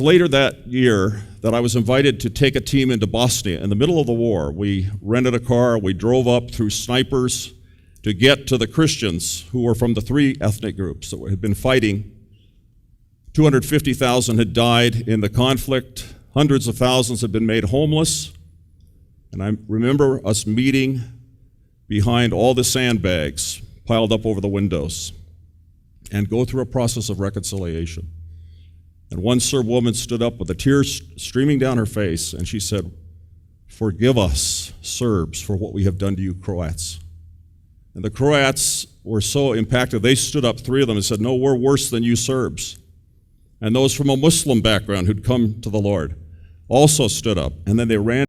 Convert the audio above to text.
Later that year that I was invited to take a team into Bosnia in the middle of the war. We rented a car, we drove up through snipers to get to the Christians who were from the three ethnic groups that had been fighting. 250,000 had died in the conflict, hundreds of thousands had been made homeless, and I remember us meeting behind all the sandbags piled up over the windows and go through a process of reconciliation. And one Serb woman stood up with the tears streaming down her face, and she said, "Forgive us, Serbs, for what we have done to you Croats." And the Croats were so impacted, they stood up, three of them, and said, "No, we're worse than you Serbs." And those from a Muslim background who'd come to the Lord also stood up, and then they ran